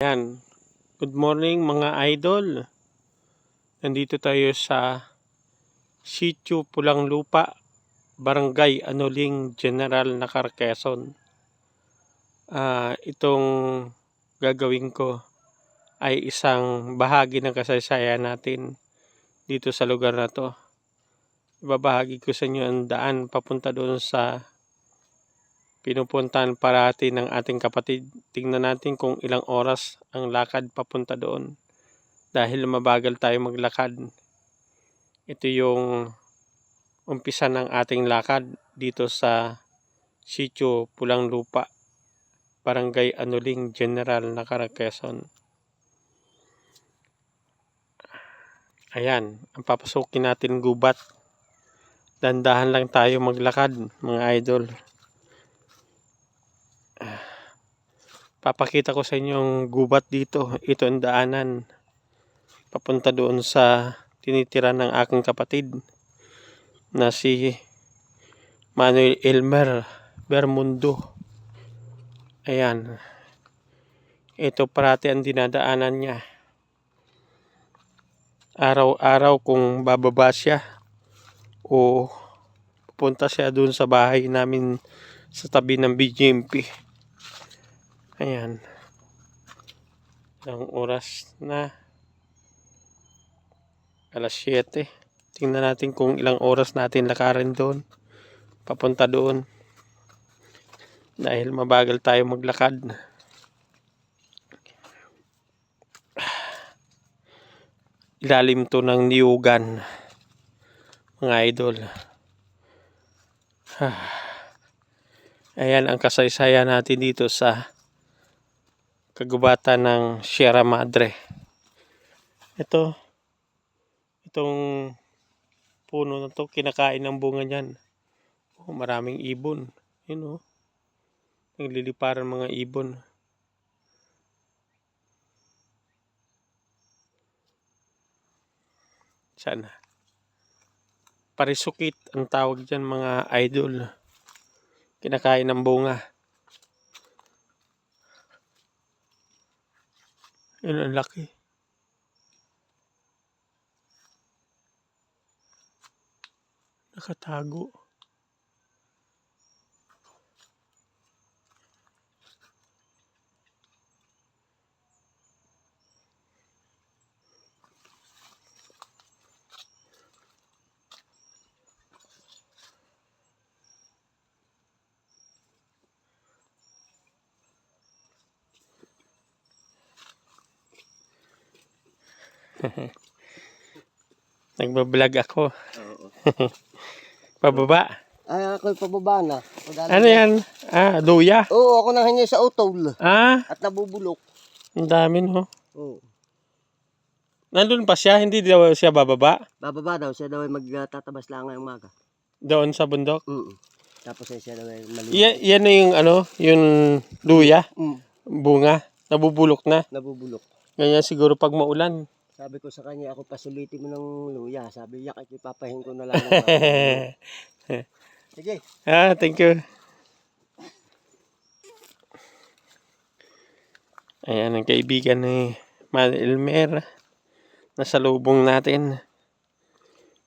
Yan. Good morning mga idol. Nandito tayo sa Sitio Pulang Lupa, Barangay Anuling, General Nakar, Quezon. Itong gagawin ko ay isang bahagi ng kasaysayan natin dito sa lugar na to. Ibabahagi ko sa inyo ang daan papunta doon sa pinupuntahan parati ng ating kapatid. Tingnan natin kung ilang oras ang lakad papunta doon. Dahil mabagal tayo maglakad. Ito yung umpisa ng ating lakad dito sa Sitio Pulang Lupa, Barangay Anuling, General Nakar, Quezon. Ayan, ang papasukin natin gubat. Dandahan lang tayo maglakad mga idol. Papakita ko sa inyo yung gubat dito. Ito ang daanan papunta doon sa tinitira ng aking kapatid na si Manuel Elmer Bermundo. Ayan. Ito parati ang dinadaanan niya. Araw-araw kung bababa siya o pupunta siya doon sa bahay namin sa tabi ng BGMP. Ayan. Ilang oras na. Alas 7. Tingnan natin kung ilang oras natin lakarin doon. Papunta doon. Dahil mabagal tayo maglakad. Ilalim to ng niyugan. Mga idol. Ayan ang kasaysayan natin dito sa kagubatan ng Sierra Madre. Itong puno na to, kinakain ng bunga niyan. Maraming ibon. Yun nagliliparan mga ibon. Sana. Parisukit ang tawag dyan mga idol. Kinakain ng bunga. Yun ang laki. Nakatago. Nagbablog ako. Oo. Pababa. Ay, ako'y pababa na. Ano yan? Luya? Oo, ako nang hingi sa utol. At nabubulok. ang dami no. Oo. Nandun pa siya? Hindi daw siya bababa? Bababa daw, siya daw ay magtatabas lang ngayong umaga. Doon sa bundok? Tapos ay siya daw ay maliit. Yan na yung yung luya? Bunga? Nabubulok na? Nabubulok. Ganyan siguro pag maulan. Sabi ko sa kanya, ako pasulitin mo ng luya. Sabi, yak, ipapahin ko na lang. Sige. Thank you. Ayan ang kaibigan ni Manuel Elmer. Nasa lubong natin.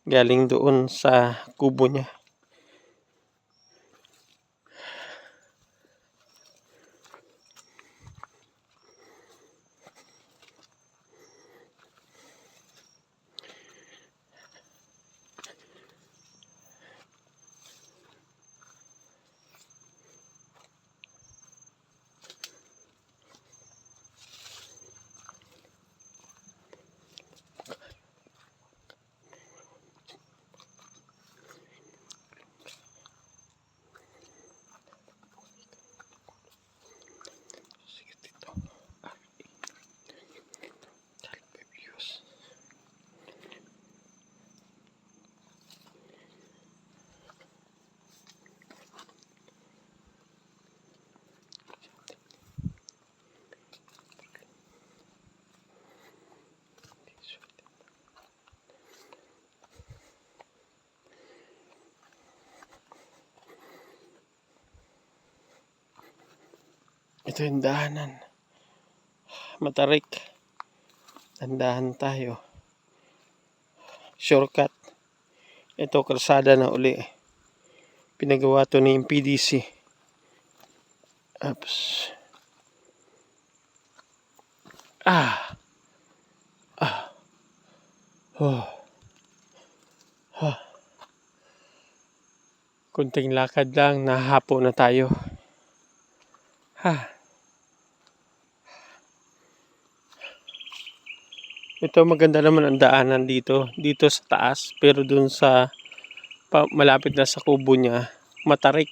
Galing doon sa kubo niya. Ito yung daanan. matarik. Tandahan tayo. Shortcut. Ito kalsada na uli. Pinagawa to ni PDC. Oops. Kunting lakad lang, nahahapo na tayo. Ito maganda naman ang daanan dito sa taas, pero dun sa malapit na sa kubo niya, matarik.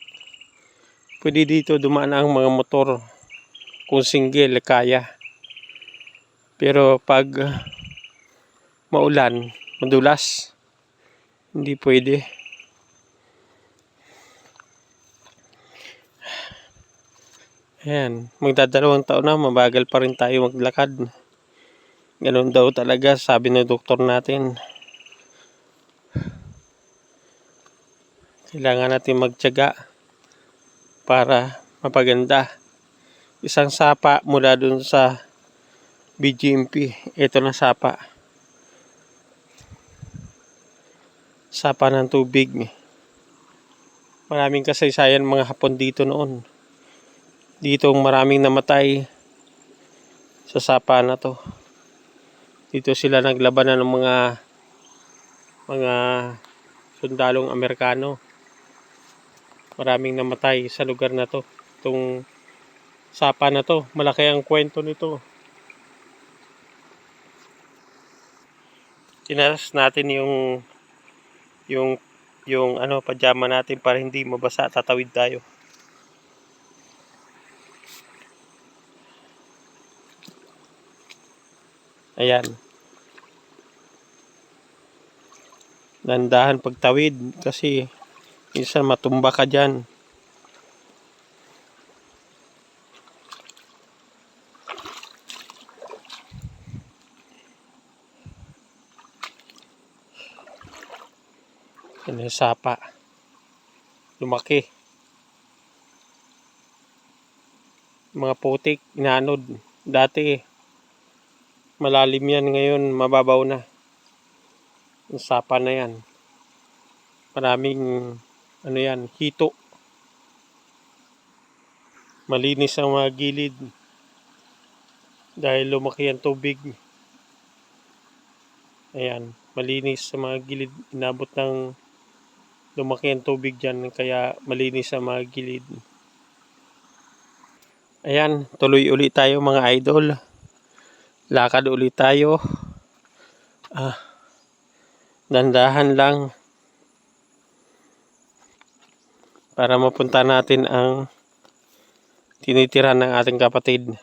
Pwede dito dumaan ang mga motor kung single kaya. Pero pag maulan, madulas, hindi pwede. Ayan, magdadalawang taon na, mabagal pa rin tayo maglakad. Ganun daw talaga, sabi ng doktor natin. Kailangan natin magtiyaga para mapaganda. Isang sapa mula dun sa BGMP. Ito na sapa. Sapa ng tubig. Maraming kasaysayan mga Hapon dito noon. Dito maraming namatay sa sapa na to. Dito sila naglabanan ng mga sundalong Amerikano. Maraming namatay sa lugar na to. Itong sapa na to, malaki ang kwento nito. Tinaras natin yung pajama natin para hindi mabasa, tatawid tayo. Ayan. Dandahan pagtawid kasi minsan matumba ka dyan. Yan yung sapa. Lumaki. Mga putik, inanod. Dati malalim yan, ngayon mababaw na. Yung sapa na yan. Maraming hito. Malinis ang mga gilid dahil lumaki ang tubig. Ayan, malinis sa mga gilid. Inabot ng lumaki ang tubig dyan, kaya malinis ang mga gilid. Ayan, tuloy ulit tayo mga idol. Lakad ulit tayo. Dandahan lang para mapunta natin ang tinitirahan ng ating kapatid.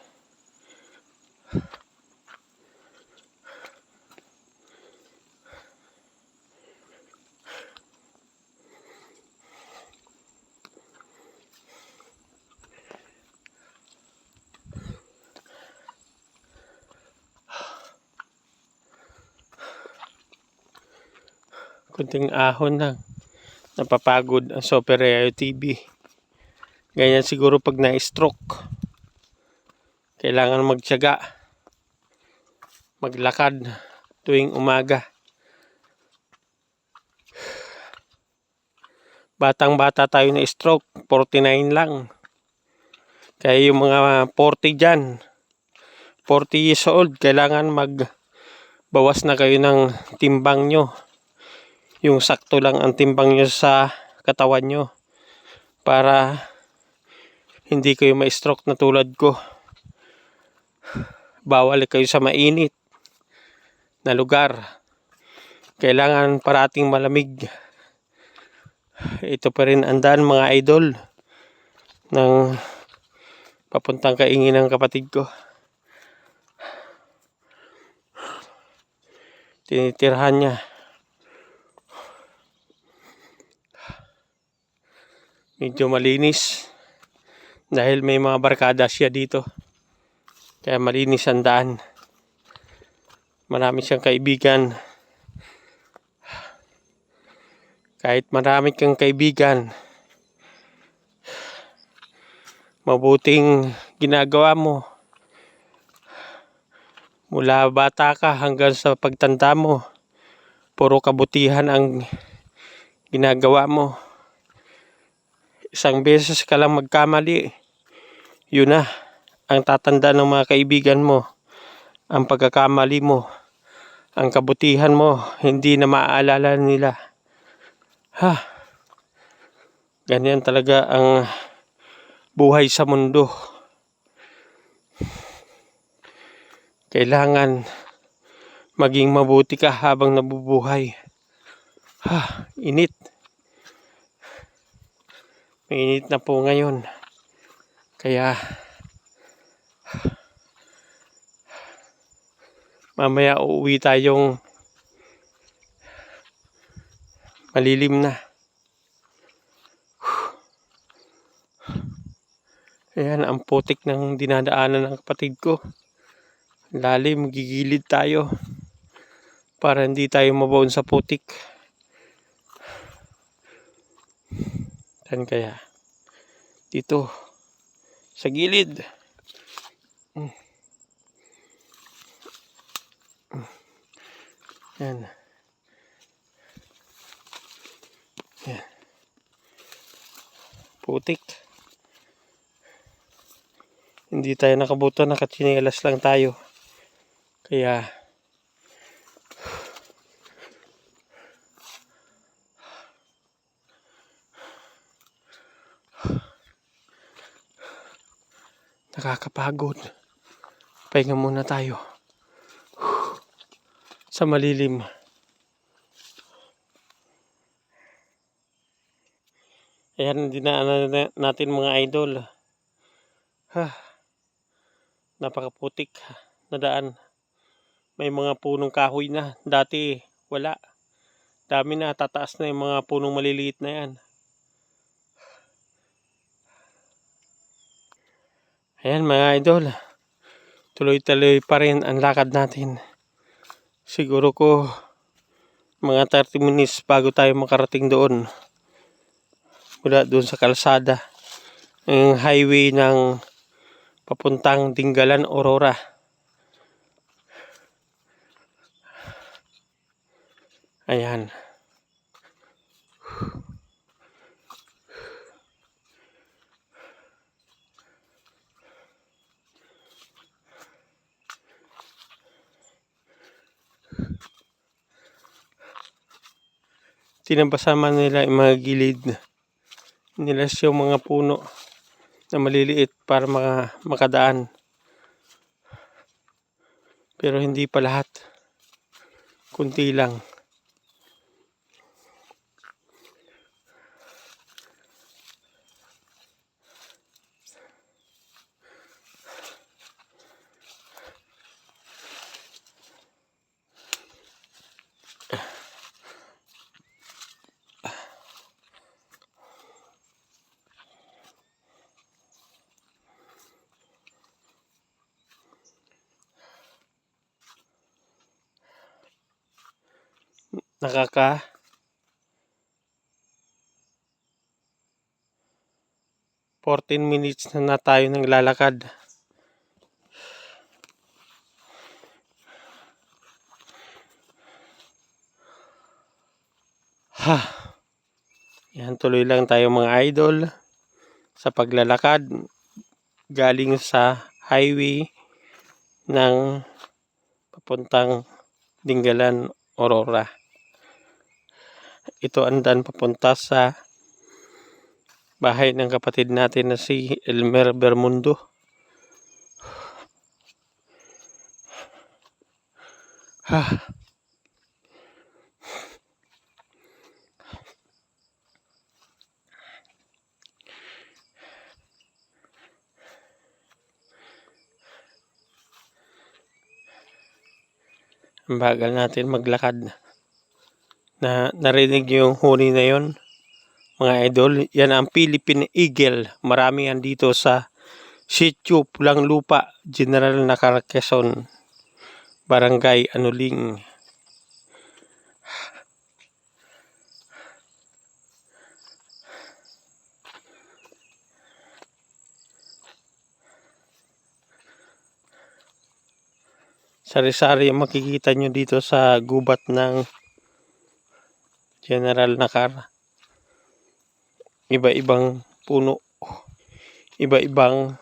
Kunting ahon lang. Napapagod ang Super Rayo TV. Ganyan siguro pag na-stroke. Kailangan magtiyaga. Maglakad tuwing umaga. Batang-bata tayo na stroke. 49 lang. Kaya yung mga 40 dyan, 40 years old, kailangan magbawas na kayo ng timbang nyo. Yung sakto lang ang timbang nyo sa katawan nyo para hindi kayo ma-stroke na tulad ko. Bawal kayo sa mainit na lugar. Kailangan parating malamig. Ito pa rin ang daan mga idol ng papuntang Kaingin ng kapatid ko. Tinitirhan niya. Medyo malinis dahil may mga barkada siya dito. Kaya malinis ang daan. Marami siyang kaibigan. Kahit marami kang kaibigan, mabuting ginagawa mo, Mula bata ka hanggang sa pagtanda mo, puro kabutihan ang ginagawa mo. Isang beses ka lang magkamali, yun na ang tatanda ng mga kaibigan mo. Ang pagkakamali mo, ang kabutihan mo, hindi na maaalala nila. Ganyan talaga ang buhay sa mundo. Kailangan maging mabuti ka habang nabubuhay. Init. Mainit na po ngayon. Kaya mamaya uuwi tayong malilim na. Ayan, ang putik ng dinadaanan ng kapatid ko. Lalim, gigilid tayo para hindi tayo mabaon sa putik. Saan kaya? Dito, sa gilid. Yan. Yan. Putik. Hindi tayo nakabuto, nakatsinelas lang tayo. Kaya nakakapagod. Pahinga muna tayo sa malilim. Ayan, dinaanan natin mga idol. Napakaputik na daan. May mga punong kahoy na. Dati wala. Dami na, tataas na yung mga punong maliliit na yan. Ayan mga idol. Tuloy-tuloy pa rin ang lakad natin. Siguro ko mga 30 minutes bago tayo makarating doon. Mula doon sa kalsada. Ang highway ng papuntang Dingalan, Aurora. Ayan. Tinabasama nila yung mga gilid. Nilas yung mga puno na maliliit para makadaan. Pero hindi pa lahat. Kunti lang. Nakaka 14 minutes na tayo nang lalakad. Yan, tuloy lang tayo mga idol sa paglalakad galing sa highway ng papuntang Dingalan, Aurora. Ito ang daan papunta sa bahay ng kapatid natin na si Elmer Bermundo. Ang bagal natin maglakad. Narinig yung huni na yon mga idol. Yan ang Philippine Eagle. Marami yan dito sa Sitio Pulang Lupa, General Nacarquezon, Barangay Anuling. Sari-sari ang makikita nyo dito sa gubat ng General Nakar. Iba-ibang puno. Iba-ibang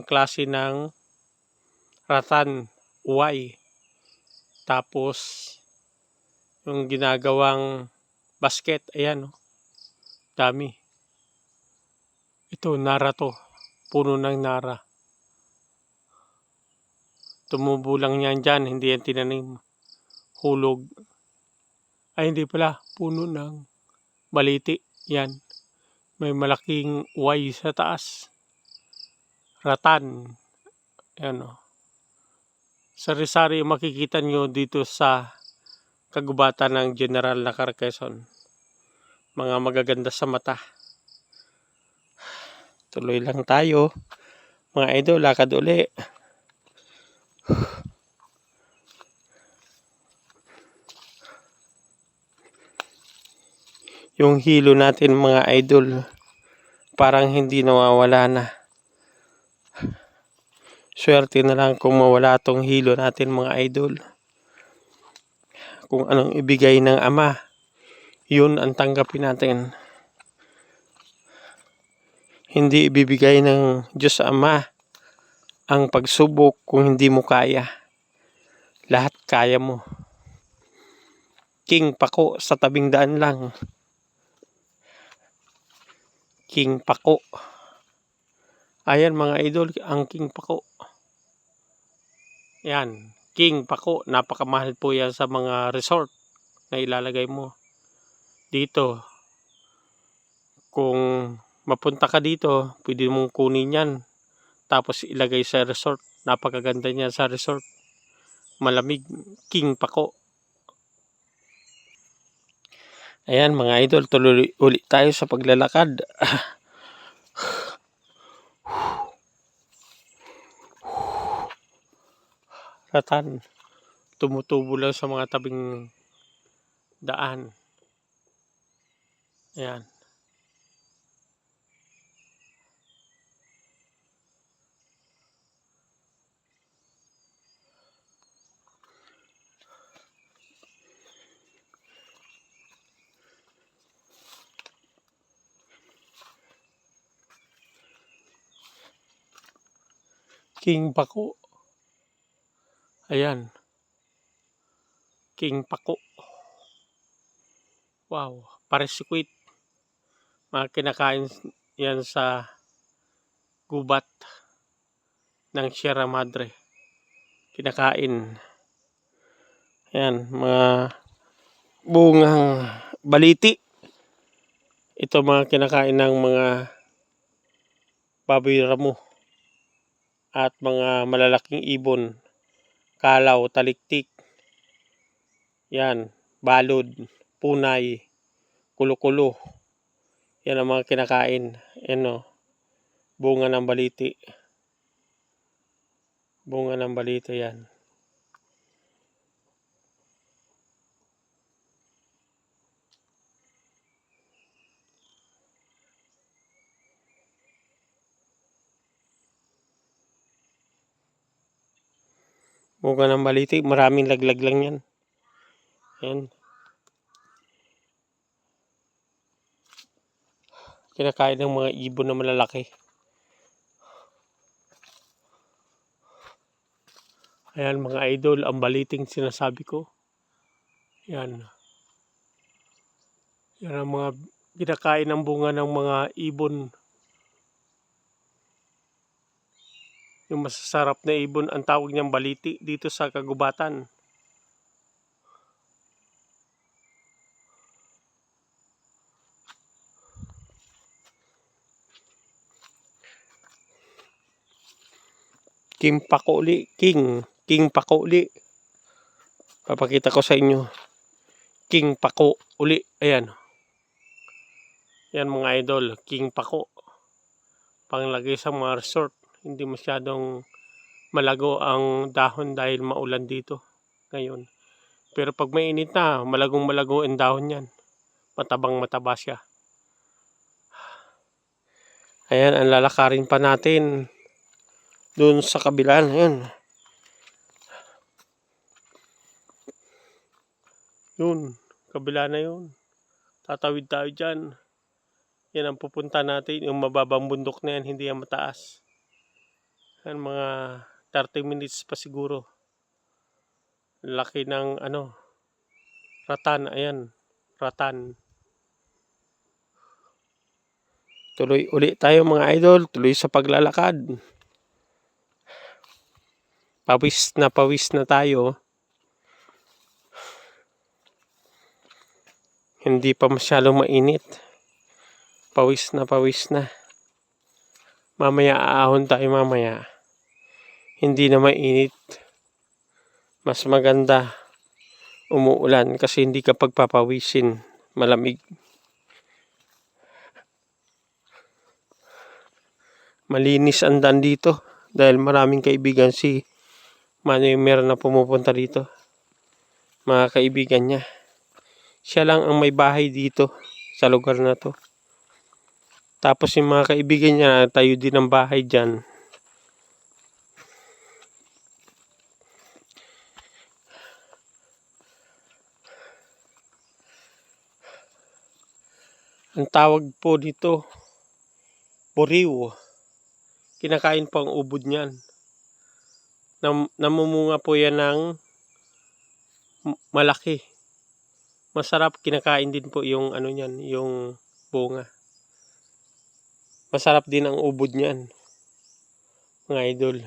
klase ng ratan, uway. Tapos yung ginagawang basket, ayan, oh. Dami. Ito, nara to. Puno ng nara. Tumubo lang yan dyan, hindi yan tinanim. Hulog. Ay, hindi pala. Puno ng baliti. Yan. May malaking uway sa taas. Ratan. Ayan, oh. Sari-sari makikita nyo dito sa kagubatan ng General Nakar, Quezon. Mga magaganda sa mata. Tuloy lang tayo. Mga idol, lakad uli. Yung hilo natin mga idol, parang hindi nawawala na. Swerte na lang kung mawala tong hilo natin mga idol. Kung anong ibigay ng Ama, yun ang tanggapin natin. Hindi ibibigay ng Diyos Ama ang pagsubok kung hindi mo kaya. Lahat kaya mo. King Pako sa tabing daan lang. King Pako. Ayan mga idol, ang King Pako. Yan, King Pako. Napakamahal po yan sa mga resort na ilalagay mo. Dito, kung mapunta ka dito, pwede mong kunin yan. Tapos ilagay sa resort. Napakaganda niya sa resort. Malamig. King Pako. Ayan mga idol, tuloy ulit tayo sa paglalakad. Ratan. Tumutubo lang sa mga tabing daan. Ayan. King Pako. Ayan. King Pako. Wow. Parisikwit. Mga kinakain yan sa gubat ng Sierra Madre. Kinakain. Ayan. Mga bungang baliti. Ito mga kinakain ng mga baboy ramo. At mga malalaking ibon. Kalaw, taliktik. Yan. Balod. Punay. Kulo-kulo. Yan ang mga kinakain. Yan o. Bunga ng baliti. Bunga ng baliti yan. Bunga ng baliti. Maraming laglag lang yan. Yan. Kinakain ng mga ibon na malalaki. Ayan mga idol, ang baliting sinasabi ko. Yan. Yan ang mga kinakain ng bunga ng mga ibon. Yung masasarap na ibon, ang tawag niyang baliti dito sa kagubatan. King Pako uli. King Pako uli. Papakita ko sa inyo. King Pako uli. Ayan. Yan mga idol. King Pako. Panglagay sa mga resort. Hindi masyadong malago ang dahon dahil maulan dito ngayon. Pero pag mainit na, malagong malago ang dahon yan. Matabang mataba siya. Ayan, ang lalakarin pa natin. Doon sa kabila na yun. Yun, kabila na yun. Tatawid tayo dyan. Yan ang pupunta natin. Yung mababang bundok na yan, hindi yan mataas. Yan, mga 30 minutes pa siguro. Laki ng Ratan. Ayan, Ratan. Tuloy uli tayo mga idol. Tuloy sa paglalakad. Pawis na tayo. Hindi pa masyadong mainit. Pawis na. Mamaya aahon tayo mamaya. Hindi na mainit. Mas maganda umuulan kasi hindi ka pagpapawisin. Malamig. Malinis ang daan dito. Dahil maraming kaibigan si Manny meron na pumupunta dito. Mga kaibigan niya. Siya lang ang may bahay dito sa lugar na to. Tapos yung mga kaibigan niya tayo din ng bahay dyan. Ang tawag po dito, buriw. Kinakain po ang ubod niyan. Namumunga po yan ng malaki. Masarap, kinakain din po yung niyan, yung bunga. Masarap din ang ubod niyan, mga idol.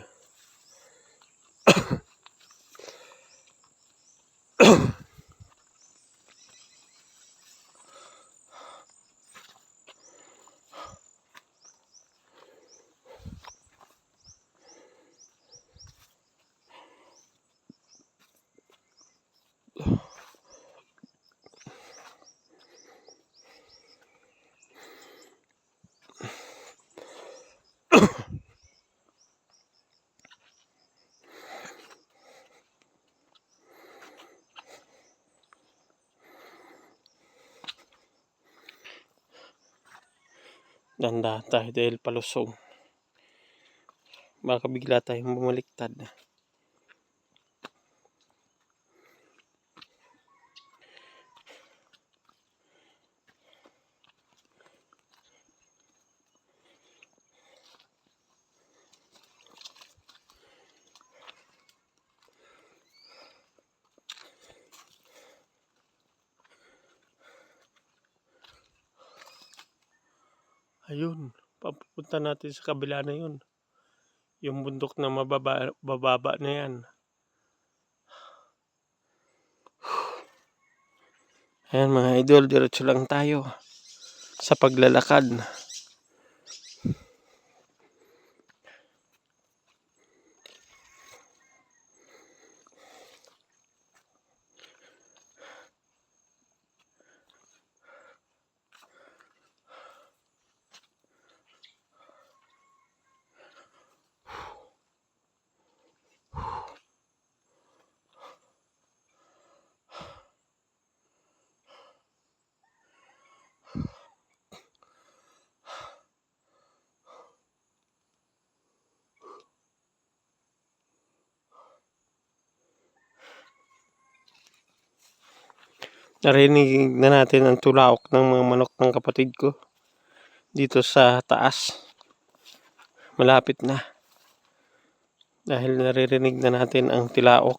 Danda tayo dahil palusong. Baka bigla tayong bumaliktad. Ayun, papunta natin sa kabila na yun. Yung bundok na bababa na yan. Ayan mga idol, diretso lang tayo sa paglalakad. Narinig na natin ang tulaok ng mga manok ng kapatid ko dito sa taas. Malapit na. Dahil naririnig na natin ang tilaok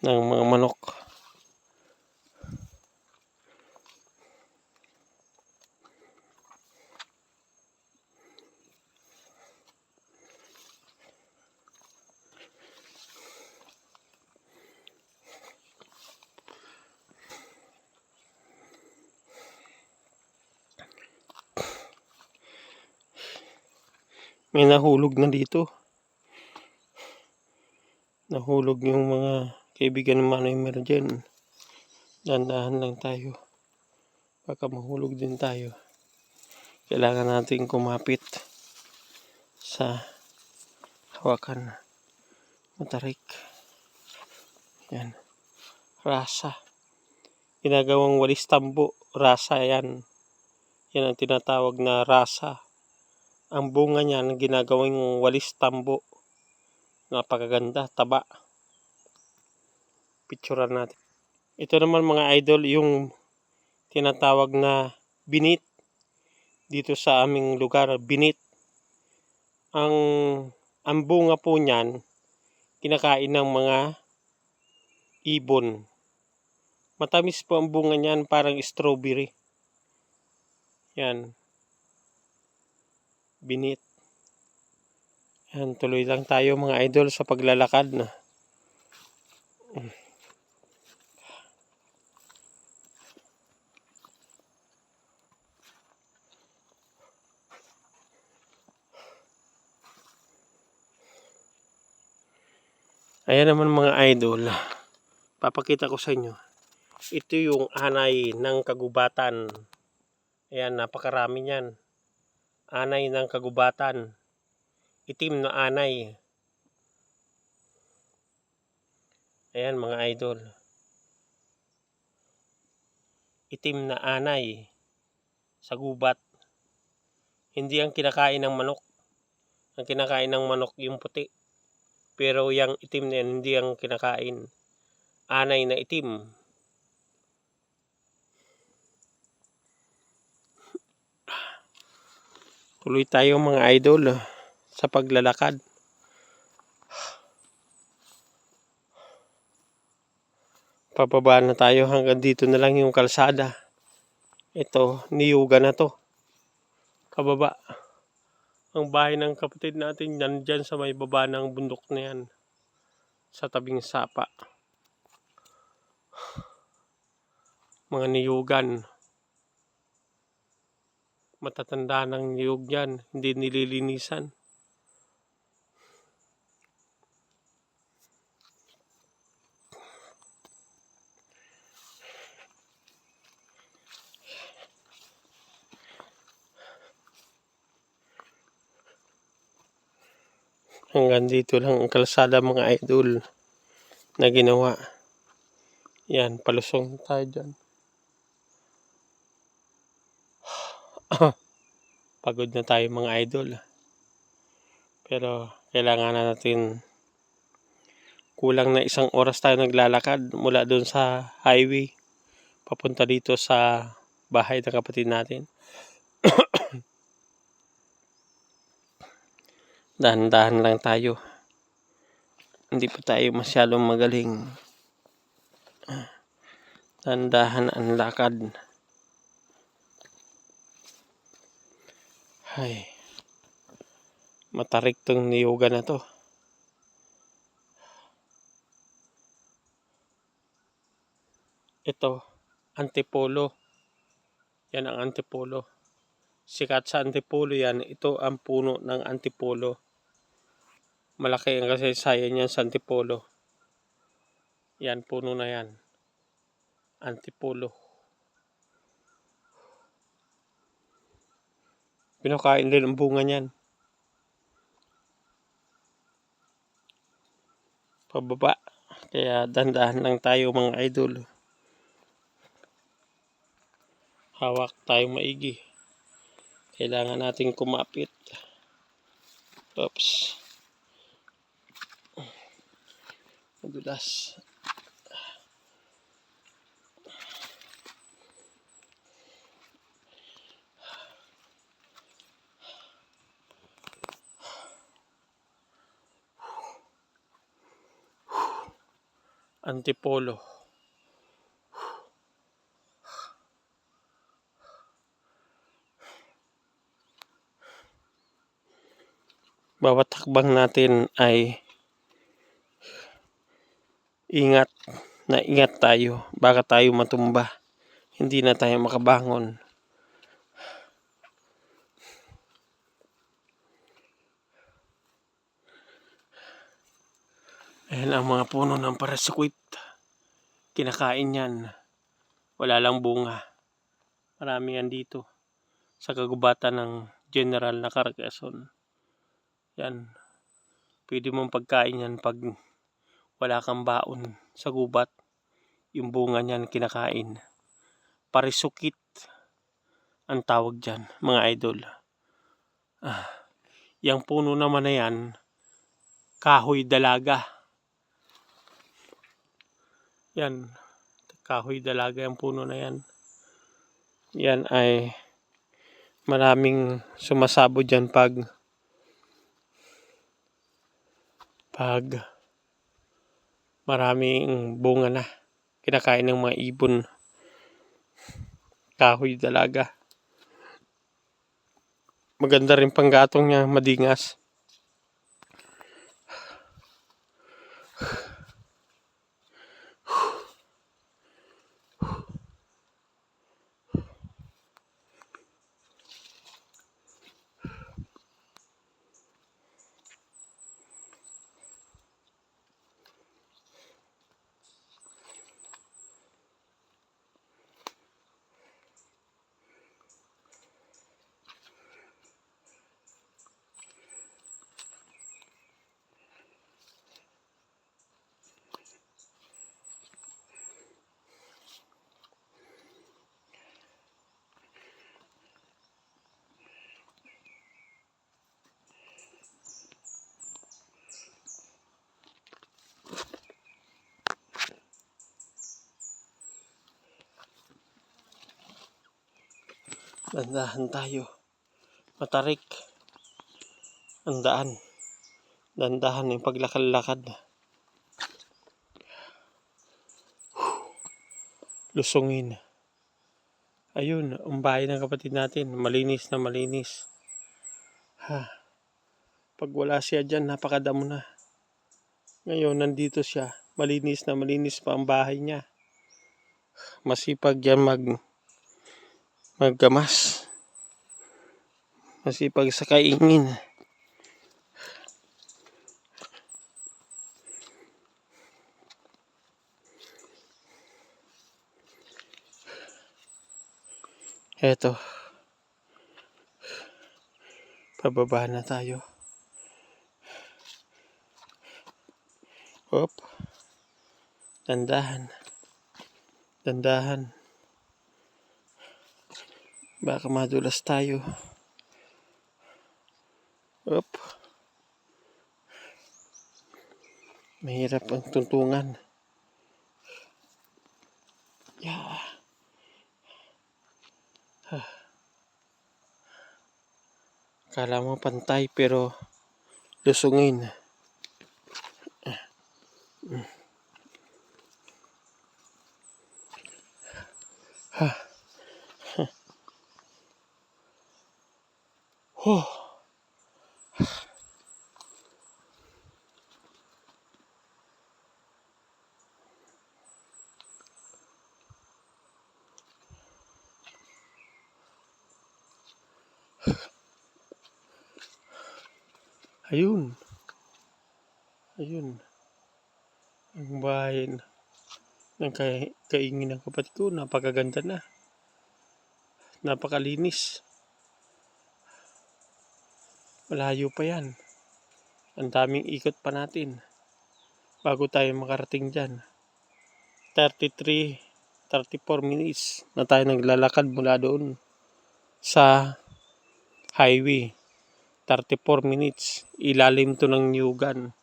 ng mga manok. May nahulog na dito. Nahulog yung mga kaibigan ng Manay Mer dyan. Dandahan lang tayo. Baka mahulog din tayo. Kailangan natin kumapit sa hawakan. Matarik. Yan. Rasa. Ginagawang walis tambo. Rasa yan. Yan ang tinatawag na rasa. Ang bunga niyan ginagawang walis tambo. Napakaganda, taba. Picturean natin. Ito naman mga idol, yung tinatawag na binit. Dito sa aming lugar, binit. Ang bunga po niyan, kinakain ng mga ibon. Matamis po ang bunga niyan, parang strawberry. Yan. Binit. Yan, tuloy lang tayo mga idol sa paglalakad na. Ayan naman mga idol, papakita ko sa inyo. Ito yung anay ng kagubatan. Ayan, napakarami niyan. Anay ng kagubatan. Itim na anay. Ayan mga idol. Itim na anay sa gubat. Hindi ang kinakain ng manok. Ang kinakain ng manok yung puti. Pero yung itim na yan, hindi ang kinakain. Anay na itim. Tuloy tayo mga idol sa paglalakad. Pababa na tayo hanggang dito na lang yung kalsada. Ito, niyuga na to. Kababa. Ang bahay ng kapatid natin nandyan sa may baba ng bundok na yan. Sa tabing sapa. Mga niyugan. Matatanda ng niyug yan. Hindi nililinisan. Hanggang dito lang ang kalsada mga idol na ginawa. Yan, palusong tayo dyan. Pagod na tayo mga idol. Pero kailangan na natin, kulang na 1 oras tayo naglalakad mula doon sa highway papunta dito sa bahay ng kapatid natin. Dahan-dahan lang tayo. Hindi pa tayo masyadong magaling. Dahan-dahan ang lakad. Ay, matarik tong niyuga na to. Ito, antipolo. Yan ang antipolo. Sikat sa antipolo yan. Ito ang puno ng antipolo. Malaki ang kasaysayan yan sa antipolo. Yan, puno na yan. Antipolo. Pinakain din ang bunga niyan. Pababa. Kaya dandahan lang tayo mga idol. Hawak tayo maigi. Kailangan nating kumapit. Oops. Madulas. Antipolo. Bawat hakbang natin ay ingat tayo. Baka tayo matumba. Hindi na tayo makabangon. Ayan ang mga puno ng parasukwit. Kinakain yan. Wala lang bunga. Marami yan dito. Sa kagubatan ng General na Carcason. Yan. Pwede mong pagkain yan pag wala kang baon sa gubat. Yung bunga niyan kinakain. Parisukit ang tawag dyan mga idol. Yang puno naman na yan, kahoy dalaga. Yan, kahoy dalaga yung puno na yan. Yan ay maraming sumasabo dyan pag maraming bunga na. Kinakain ng mga ibon. Kahoy dalaga. Maganda rin panggatong niya, madingas. Dandahan tayo. Matarik ang daan. Dandahan yung paglakad-lakad. Lusungin. Ayun, ang bahay ng kapatid natin. Malinis na malinis. Pag wala siya dyan, napakadamo na. Ngayon, nandito siya. Malinis na malinis pa ang bahay niya. Masipag yan maggamas. Masipag sa kaingin. Eto. Pababa na tayo. Hop. Dandahan. Dandahan. Baka madulas tayo. Hop. Mahirap ang tuntungan. Yeah. Kala mo pantay pero lusungin. Ayun. Ayun. Ang bahay ng kaingin ng kapatid ko. Napakaganda na. Napakalinis. Malayo pa yan. Ang daming ikot pa natin bago tayo makarating dyan. 34 minutes na tayo naglalakad mula doon sa highway. 34 minutes. Ilalim to ng Nyugan.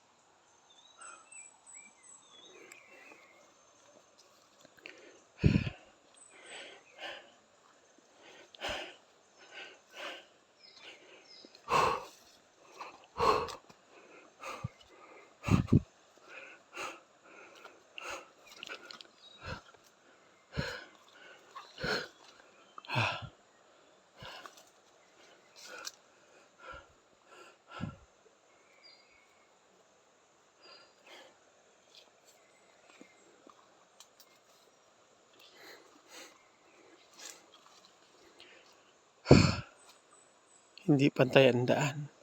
Hindi pantay ang daan.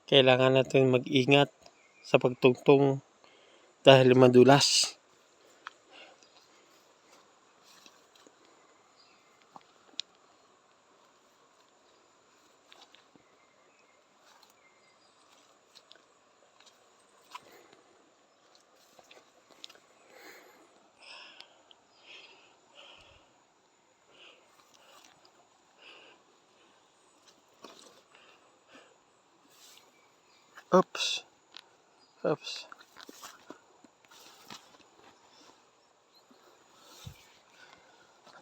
Kailangan natin mag-ingat sa pagtungtong dahil madulas. Oops. Oops.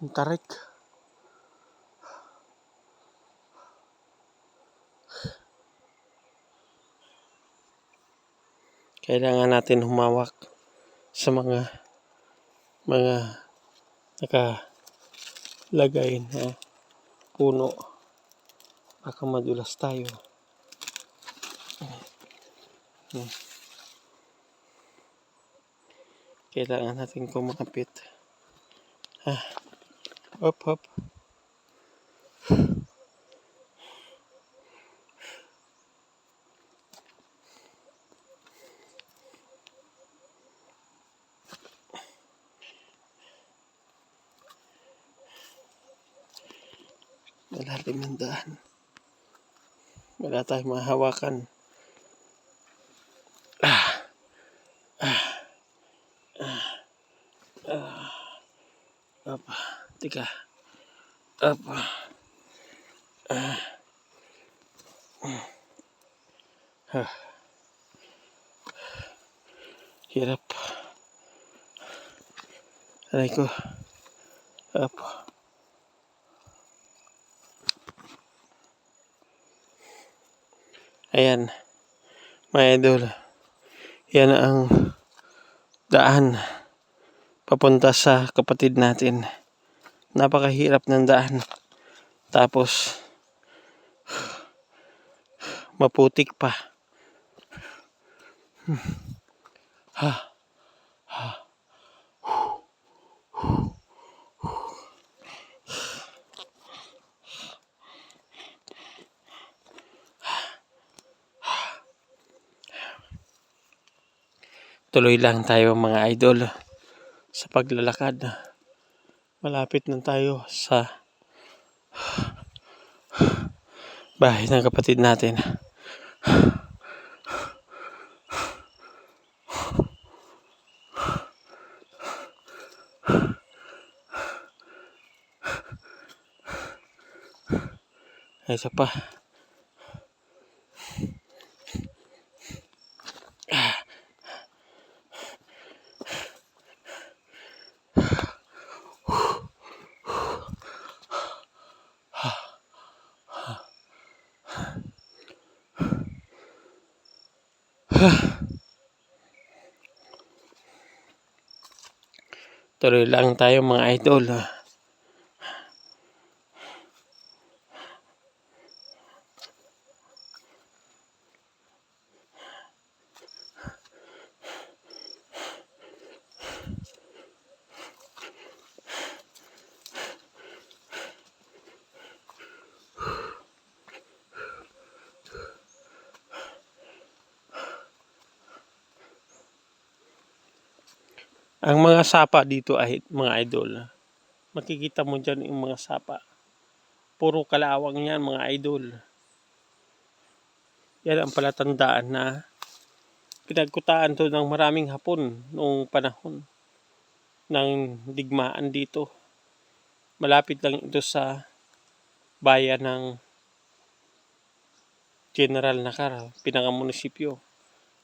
Ang tarik. Kailangan natin humawak sa mga nakalagay na puno. Baka madulas tayo. Kailangan natin kumapit. Hop, hop. Malalim ang daan. Wala tayong mahawakan. Up. Tika. Up. Hirap. Aray ko. Up. Ayan. Mga idol. Yan ang daan papunta sa kapatid natin. Napakahirap ng daan. Tapos maputik pa. Tuloy lang tayo mga idol sa paglalakad. Malapit na tayo sa bahay ng kapatid natin. Isa pa. Tuloy lang tayo mga idol. Ang mga sapa dito ay mga idol. Makikita mo dyan yung mga sapa. Puro kalawang yan mga idol. Yan ang palatandaan na pinagkutaan to ng maraming Hapon noong panahon ng digmaan dito. Malapit lang ito sa bayan ng General Nakar, pinakamunisipyo.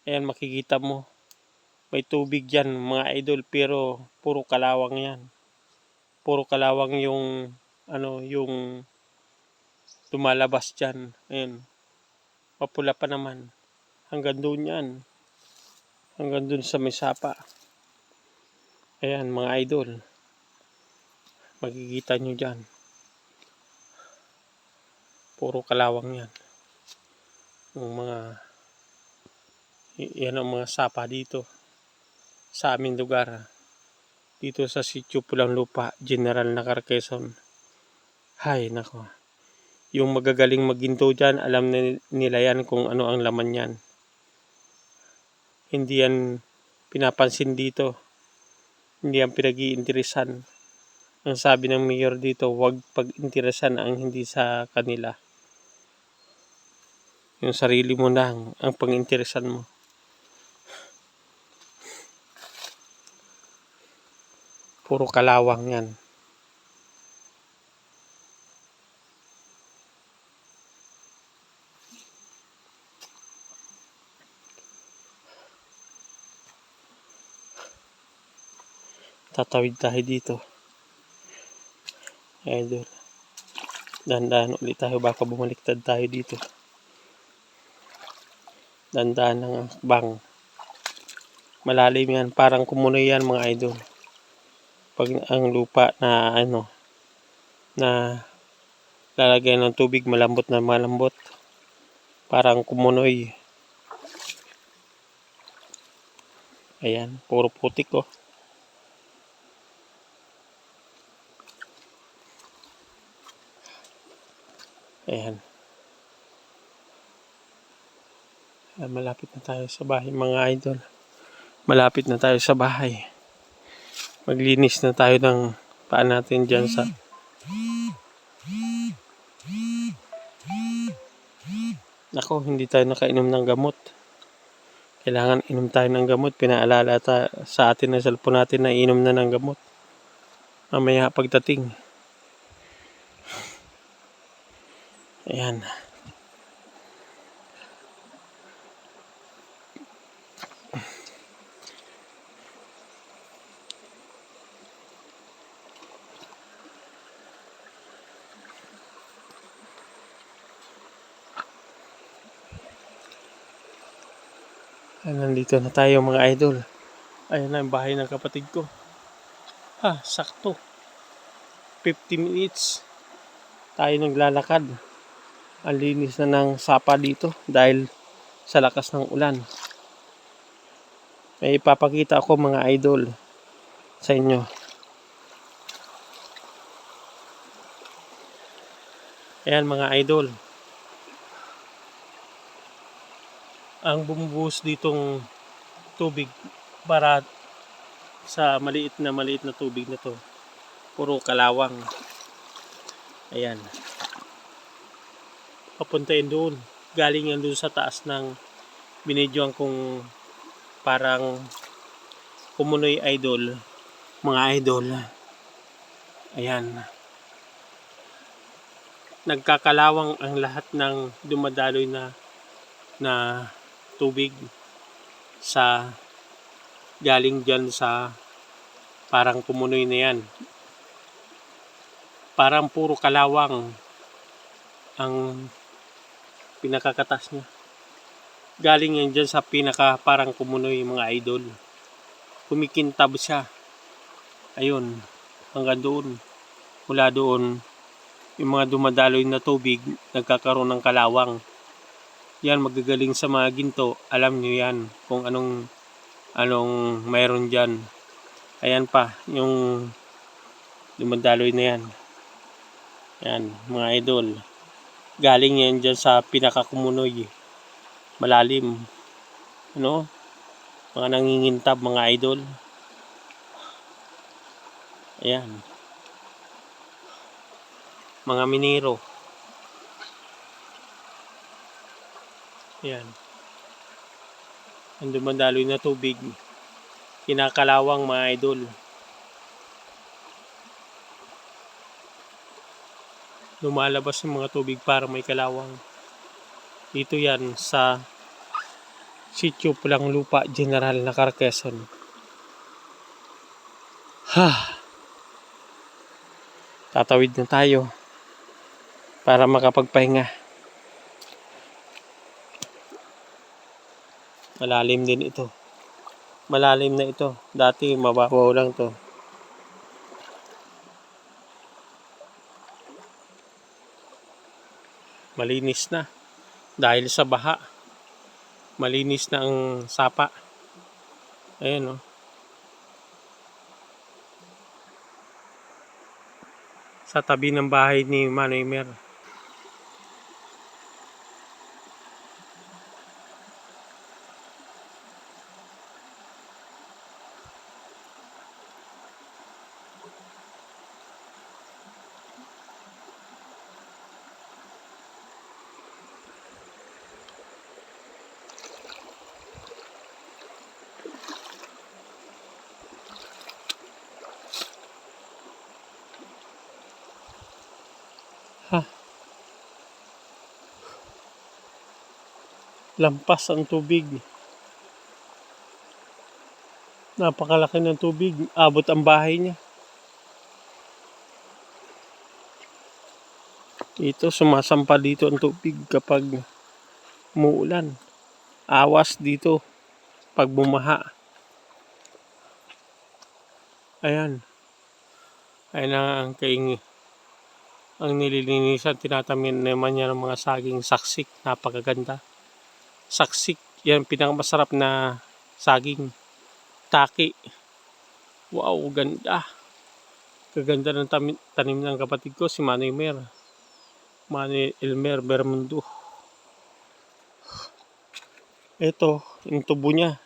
Ayan makikita mo. May tubig yan mga idol pero puro kalawang yan. Puro kalawang yung yung lumalabas dyan. Ayan. Mapula pa naman. Hanggang doon yan. Hanggang doon sa Mesapa. Ayan mga idol. Makikita nyo dyan. Puro kalawang yan. Yung yan ang mga sapa dito. Sa aming lugar. Dito sa Sitio Pulang Lupa, General Nakar, Quezon. Hay, nako. Yung magagaling maginto dyan, alam nila yan kung ano ang laman yan. Hindi yan pinapansin dito. Hindi yan pinag-iinteresan. Ang sabi ng mayor dito, huwag pag-interesan ang hindi sa kanila. Yung sarili mo lang ang pang-interesan mo. Puro kalawang yan. Tatawid tayo dito. Idol. Dahan-dahan ulit tayo, baka bumaliktad tayo dito. Dahan-dahan ng bang. Malalim yan, parang kumunoy yan mga idol. Pag ang lupa na na lalagyan ng tubig, malambot na malambot. Parang kumunoy. Ayan, puro putik oh. Ayan. Malapit na tayo sa bahay mga idol. Malapit na tayo sa bahay. Maglinis na tayo ng paa natin dyan sa Nako, hindi tayo nakainom ng gamot. Kailangan inom tayo ng gamot. Pinaalala sa atin na cellphone natin na inom na ng gamot. Mamaya pagdating. Ayan. Nandito na tayo mga idol. Ayan na ang bahay ng kapatid ko. Sakto. 50 minutes. Tayo naglalakad. Ang linis na ng sapa dito dahil sa lakas ng ulan. May ipapakita ako mga idol sa inyo. Ayan mga idol. Ang bumubuhos ditong tubig para sa maliit na tubig na to, puro kalawang. Ayan. Papunta yun doon. Galing yan doon sa taas ng binidyoan kong parang kumunoy idol. Mga idol. Ayan. Nagkakalawang ang lahat ng dumadaloy na tubig sa galing dyan sa parang kumunoy na yan. Parang puro kalawang ang pinakakatas niya. Galing yan dyan sa pinaka parang kumunoy mga idol. Kumikintab siya. Ayun, hanggang doon. Mula doon, yung mga dumadaloy na tubig, nagkakaroon ng kalawang. Yan, magagaling sa mga ginto. Alam nyo yan, kung anong mayroon dyan. Ayan pa, yung dumadaloy na yan. Yan, mga idol. Galing yan dyan sa pinakakumunoy. Malalim. Mga nangingintab mga idol. Ayan. Mga minero. Ayan. Ang dumadaloy na tubig. Kinakalawang mga idol. Lumalabas yung mga tubig para may kalawang. Dito yan sa Sitio Pulang Lupa, General Nacar, Quezon. Tatawid na tayo para makapagpahinga. Malalim din ito. Malalim na ito. Dati mababaw lang to. Malinis na. Dahil sa baha. Malinis na ang sapa. Ayan sa tabi ng bahay ni Manoy Mer. Lampas ang tubig. Napakalaki ng tubig. Abot ang bahay niya. Ito, sumasampa dito ang tubig kapag umuulan. Awas dito pag bumaha. Ayan. Ayan ang ang nililinisan. Tinatamin naman niya ng mga saging saksik. Napakaganda. Saksik. Yan pinakamasarap na saging. Taki. Wow, ganda. Kaganda ng tanim ng kapatid ko, si Manny Elmer Bermundo. Ito, yung tubo niya.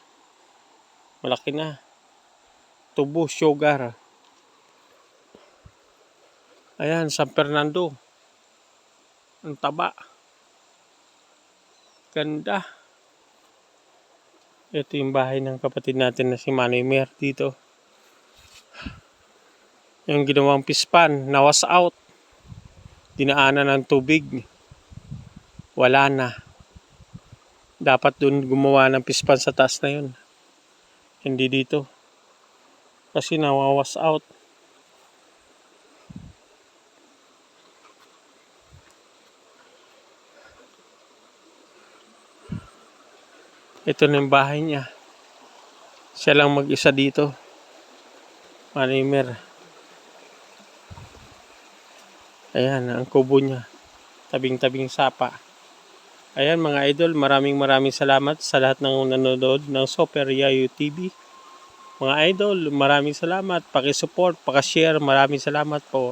Malaki na. Tubo, sugar. Ayan, San Fernando. Ang taba. Ganda. Ito yung bahay ng kapatid natin na si Manny Mer dito. Yung ginawang pispan, nawas out. Dinaanan ng tubig. Wala na. Dapat dun gumawa ng pispan sa taas na yun. Hindi dito. Kasi nawawas out. Ito na yung bahay niya. Siya lang mag-isa dito. Manny Mer. Ayan, ang kubo niya. Tabing-tabing sapa. Ayan mga idol, maraming salamat sa lahat ng nanonood ng Super Yayo TV. Mga idol, maraming salamat. Paki-support, paki-share, maraming salamat po.